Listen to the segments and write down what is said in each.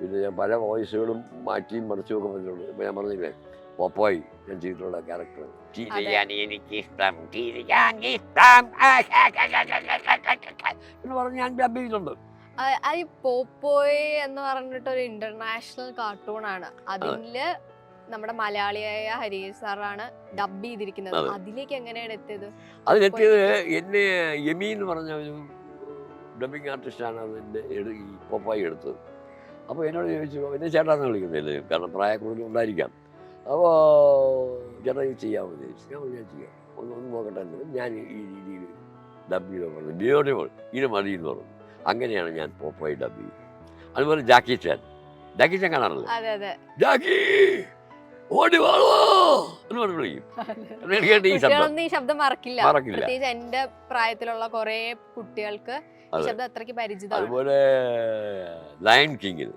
പിന്നെ ഞാൻ പല വോയിസുകളും മാറ്റിയും മറിച്ചുമൊക്കെ പറഞ്ഞിട്ടുണ്ട്. ഇപ്പം ഞാൻ പറഞ്ഞില്ലേ പോപ്പോയ് ഞാൻ ചെയ്തിട്ടുള്ള ക്യാരക്ടർ എനിക്കിഷ്ടം എന്ന് പറഞ്ഞ് ഞാൻ ഡബ് ചെയ്തിട്ടുണ്ട്. ഈ പോപ്പോയ് എന്ന് പറഞ്ഞിട്ട് ഒരു ഇന്റർനാഷണൽ കാർട്ടൂണാണ്. അതില് നമ്മുടെ മലയാളിയായ ഹരീഷ് സാറാണ് ഡബ് ചെയ്തിരിക്കുന്നത്. അതിലേക്ക് എങ്ങനെയാണ് എത്തിയത്? അതിലെത്തിയത് എന്നെ യമി എന്ന് പറഞ്ഞ ഒരു ഡബിങ് ആർട്ടിസ്റ്റാണ് അതിൻ്റെ ഈ പോപ്പായി എടുത്തത്. അപ്പോൾ എന്നോട് ചോദിച്ചു, എന്നെ ചേട്ടാന്ന് വിളിക്കുന്നില്ല, കാരണം പ്രായക്കൂടുതൽ ഉണ്ടായിരിക്കാം. അപ്പോൾ ചേട്ടാ ഇത് ചെയ്യാമെന്ന് ചോദിച്ചു. ഞാൻ ചെയ്യാം, ഒന്ന് നോക്കട്ടെ എന്ന്. ഞാൻ ഈ രീതിയിൽ ഡബ് ചെയ്ത് പറഞ്ഞു, ബ്യൂട്ടിഫുൾ, ഇത് മതി എന്ന് പറഞ്ഞു. അങ്ങനെയാണ് ഞാൻ പോപ്പായി ഡബ് ചെയ്തത്. അതുപോലെ ജാക്കി ചാൻ കാണാറില്ല, ജാക്കി ഓടി വാളോ എന്ന് പറഞ്ഞു വിളിക്കും. ഈ ശബ്ദം മറക്കില്ല. പ്രത്യേകിച്ച് എന്റെ പ്രായത്തിലുള്ള കുറെ കുട്ടികൾക്ക് ശബ്ദം അത്രയ്ക്ക് പരിചിതമാണ്. അതുപോലെ ലയൺ കിങ്ങിന്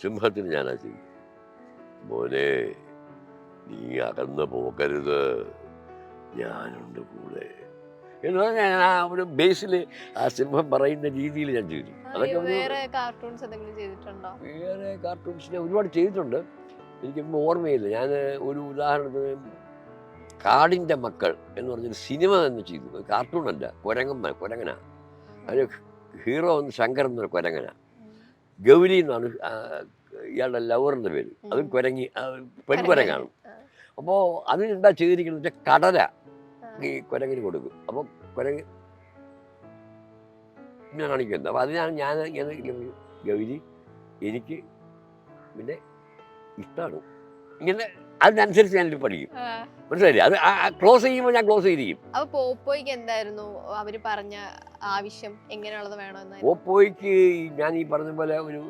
സിംഹത്തിന് ഞാനാ ചെയ്യും, മോനെ നീ അകന്ന് പോകരുത്, ഞാനുണ്ട് കൂടെ എന്ന് പറഞ്ഞാൽ ഞാൻ ആ ഒരു ബേസിൽ ആ സിംഹം പറയുന്ന രീതിയിൽ ഞാൻ ചെയ്തു. അതൊക്കെ വേറെ കാർട്ടൂൺസിനെ ഒരുപാട് ചെയ്തിട്ടുണ്ട്, എനിക്കൊന്നും ഓർമ്മയില്ല. ഞാൻ ഒരു ഉദാഹരണത്തിന് കാടിൻ്റെ മക്കൾ എന്ന് പറഞ്ഞൊരു സിനിമ തന്നെ ചെയ്തു. കാർട്ടൂണല്ല, കുരങ്ങനാ. അതിന് ഹീറോ ഒന്ന് ശങ്കർ എന്നൊരു കുരങ്ങനാ. ഗൗരി എന്നാണ് ഇയാളുടെ ലവറിൻ്റെ പേര്. അതും പെൺകുരങ്ങാണ്. അപ്പോൾ അതിനെന്താ ചെയ്തിരിക്കുന്നത് വെച്ചാൽ കടല ഈ കുരങ്ങിന് കൊടുക്കും. അപ്പം കുരങ്ങ് ഇങ്ങനെ കാണിക്കുന്നത്. അപ്പോൾ അതിനാണ് ഞാൻ ഗൗരി എനിക്ക് പിന്നെ ഇഷ്ടമാണ് ഇങ്ങനെ, അതിനനുസരിച്ച് ഞാനിത് പഠിക്കും. മനസ്സിലായില്ലേ? അത് ക്ലോസ് ചെയ്യുമ്പോൾ ഞാൻ ക്ലോസ് ചെയ്തിരിക്കും. പോപ്പോയ്ക്ക് എന്തായിരുന്നു അവര് പറഞ്ഞ ആവശ്യം, എങ്ങനെയുള്ളത് വേണമെന്ന്? പോപ്പോയ്ക്ക് ഞാൻ ഈ പറഞ്ഞ പോലെ ഒരു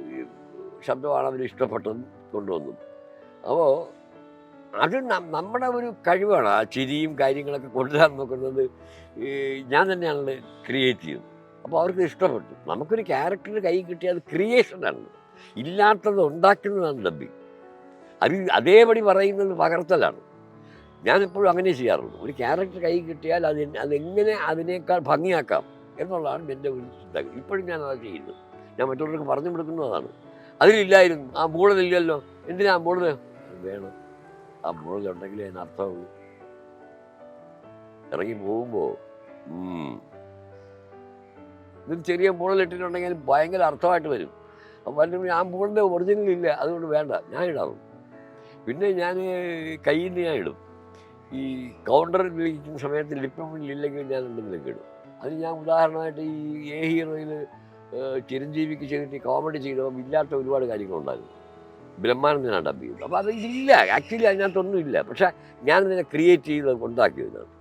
ശബ്ദമാണ് അവർ ഇഷ്ടപ്പെട്ടതും കൊണ്ടുവന്നു. അപ്പോൾ അത് നമ്മുടെ ഒരു കഴിവാണ്. ആ ചിരിയും കാര്യങ്ങളൊക്കെ കൊണ്ടുവരാൻ നോക്കുന്നത് ഞാൻ തന്നെയാണ് ക്രിയേറ്റ് ചെയ്യുന്നത്. അപ്പോൾ അവർക്ക് ഇഷ്ടപ്പെട്ടു. നമുക്കൊരു ക്യാരക്ടറിന് കൈ കിട്ടിയാൽ അത് ക്രിയേഷനാണ്, ഇല്ലാത്തത് ഉണ്ടാക്കുന്നതാണ് ഡബ്ബിങ്. അത് അതേപടി പറയുന്നത് പകർത്തലാണ്. ഞാനെപ്പോഴും അങ്ങനെ ചെയ്യാറുള്ളൂ. ഒരു ക്യാരക്ടർ കൈ കിട്ടിയാൽ അതെങ്ങനെ അതിനേക്കാൾ ഭംഗിയാക്കാം എന്നുള്ളതാണ് എൻ്റെ ഒരു ചിന്ത. ഇപ്പോഴും ഞാൻ അത് ചെയ്യുന്നത്. ഞാൻ മറ്റുള്ളവർക്ക് പറഞ്ഞു കൊടുക്കുന്നതാണ്. അതിലില്ലായിരുന്നു, ആ മൂളലില്ലല്ലോ, എന്തിനാ മൂളൽ വേണം? ആ മൂളലുണ്ടെങ്കിലേ അതിനർത്ഥമുള്ളൂ. ഇറങ്ങി പോകുമ്പോൾ ഇതിന് ചെറിയ മൂളലിട്ടിട്ടുണ്ടെങ്കിൽ ഭയങ്കര അർത്ഥമായിട്ട് വരും. അപ്പം ആ മൂളിൻ്റെ ഒറിജിനൽ ഇല്ല, അതുകൊണ്ട് വേണ്ട, ഞാൻ ഇടാറും. പിന്നെ ഞാൻ കയ്യിൽ നിന്ന് ഞാൻ ഇടും. ഈ കൗണ്ടറിൽ വിളിക്കുന്ന സമയത്ത് ലിപ്പില്ലെങ്കിൽ ഞാൻ എന്തെങ്കിലുമൊക്കെ ഇടും. അത് ഞാൻ ഉദാഹരണമായിട്ട് ഈ എ ഹീറോയിൽ ചിരഞ്ജീവിക്ക് ചെയ്തിട്ട് കോമഡി ചെയ്തപ്പോൾ ഇല്ലാത്ത ഒരുപാട് കാര്യങ്ങളുണ്ടായിരുന്നു. ബ്രഹ്മാനന്ദനാണ് ഡബ് ചെയ്തത്. അപ്പോൾ അതില്ല, ആക്ച്വലി അതിനകത്തൊന്നും ഇല്ല. പക്ഷേ ഞാനിതിനെ ക്രിയേറ്റ് ചെയ്ത് ഉണ്ടാക്കിയതിനാണ്.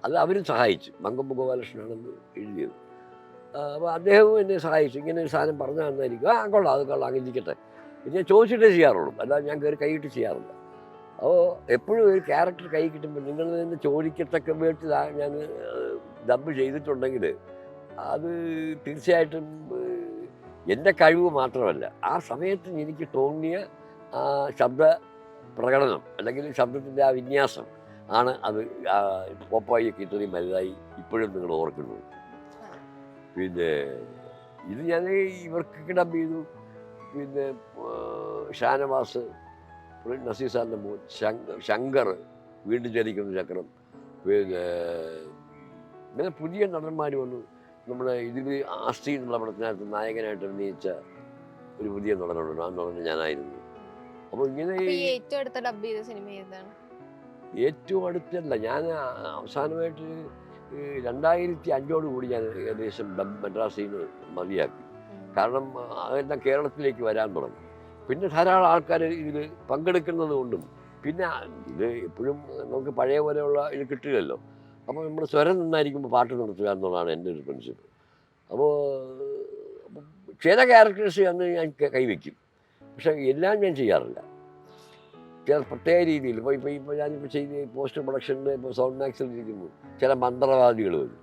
അത് അവരും സഹായിച്ചു. മങ്കമ്പ് ഗോപാലകൃഷ്ണനാണെന്ന് എഴുതിയത്. അപ്പോൾ അദ്ദേഹവും എന്നെ സഹായിച്ചു. ഇങ്ങനെ ഒരു സാധനം പറഞ്ഞു തന്നായിരിക്കും. കൊള്ളാം, അത് കൊള്ളാം, അങ്ങനെ ഇരിക്കട്ടെ. ഞാൻ ചോദിച്ചിട്ടേ ചെയ്യാറുള്ളൂ, അല്ലാതെ ഞാൻ കയറി കൈയിട്ട് ചെയ്യാറില്ല. അപ്പോൾ എപ്പോഴും ഒരു ക്യാരക്ടർ കൈ കിട്ടുമ്പോൾ നിങ്ങൾ തന്നെ ചോദിക്കത്തക്ക വീട്ടിൽ ഞാൻ ഡബ് ചെയ്തിട്ടുണ്ടെങ്കിൽ അത് തീർച്ചയായിട്ടും എൻ്റെ കഴിവ് മാത്രമല്ല, ആ സമയത്ത് എനിക്ക് തോന്നിയ ആ ശബ്ദ പ്രകടനം അല്ലെങ്കിൽ ശബ്ദത്തിൻ്റെ ആ വിന്യാസം ആണ് അത് പോപ്പായിയൊക്കെ ഇത്രയും വലുതായി ഇപ്പോഴും നിങ്ങൾ ഓർക്കുന്നത്. പിന്നെ ഇത് ഞാൻ ഇവർക്ക് ഡബ് ചെയ്തു. പിന്നെ ഷാനവാസ്, നസീർ സാറിൻ്റെ മോൻ ശങ്കർ, വീണ്ടും ചലിക്കുന്ന ചക്രം. പിന്നെ പുതിയ നടന്മാർ വന്നു. നമ്മുടെ ഇതിൽ ആസ്തി എന്നുള്ള പടത്തിനകത്ത് നായകനായിട്ട് അഭിനയിച്ച ഒരു പുതിയ നടനുണ്ട്. ആ നടൻ ഞാനായിരുന്നു. അപ്പോൾ ഇങ്ങനെ ഏറ്റവും അടുത്ത ഡബ് ചെയ്ത സിനിമ ഏതാണ്? ഏറ്റവും അടുത്തല്ല, ഞാൻ അവസാനമായിട്ട് 2005 ഞാൻ ഏകദേശം മദ്രാസിൽ നിന്ന് മതിയാക്കി. കാരണം അതെല്ലാം കേരളത്തിലേക്ക് വരാൻ തുടങ്ങി. പിന്നെ ധാരാളം ആൾക്കാർ ഇതിൽ പങ്കെടുക്കുന്നത് കൊണ്ടും പിന്നെ ഇത് എപ്പോഴും നമുക്ക് പഴയ പോലെയുള്ള ഇത് കിട്ടുകയല്ലോ. അപ്പോൾ നമ്മൾ സ്വരം നിന്നായിരിക്കുമ്പോൾ പാട്ട് നിർത്തുക എന്നുള്ളതാണ് എൻ്റെ ഒരു പ്രിൻസിപ്പ്. അപ്പോൾ ചില ക്യാരക്ടേഴ്സ് അന്ന് ഞാൻ കൈവയ്ക്കും, പക്ഷേ എല്ലാം ഞാൻ ചെയ്യാറില്ല. ചില പ്രത്യേക രീതിയിൽ ഇപ്പോൾ ഞാനിപ്പോൾ ചെയ്ത് പോസ്റ്റ് പ്രൊഡക്ഷനിൽ ഇപ്പോൾ സൗണ്ട് മാക്സിൽ ഇരിക്കുന്നു, ചില മന്ത്രവാദികൾ വരും.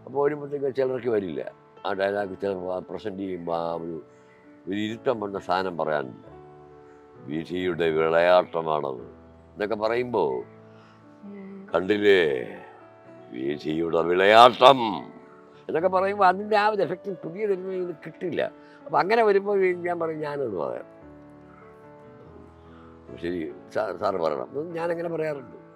അപ്പോൾ വരുമ്പോഴത്തേക്ക് ചിലർക്ക് വരില്ല. ആ ഡയലോഗ് ചിലപ്പോൾ പ്രസൻറ്റ് ചെയ്യുമ്പോൾ ആ ഒരു ഇരുത്തം വന്ന സാധനം പറയാനില്ല. വിധിയുടെ വിളയാട്ടമാണത് എന്നൊക്കെ പറയുമ്പോൾ കണ്ടില്ലേ, വിധിയുടെ വിളയാട്ടം എന്നൊക്കെ പറയുമ്പോൾ അതിൻ്റെ ആ ഒരു എഫക്റ്റ് പുതിയ സിനിമയിൽ ഇത് കിട്ടില്ല. അപ്പം അങ്ങനെ വരുമ്പോൾ ഞാൻ പറയും ഞാനത് പറയാം, ശരി സാറ് പറയണം, ഞാനങ്ങനെ പറയാറുണ്ട്.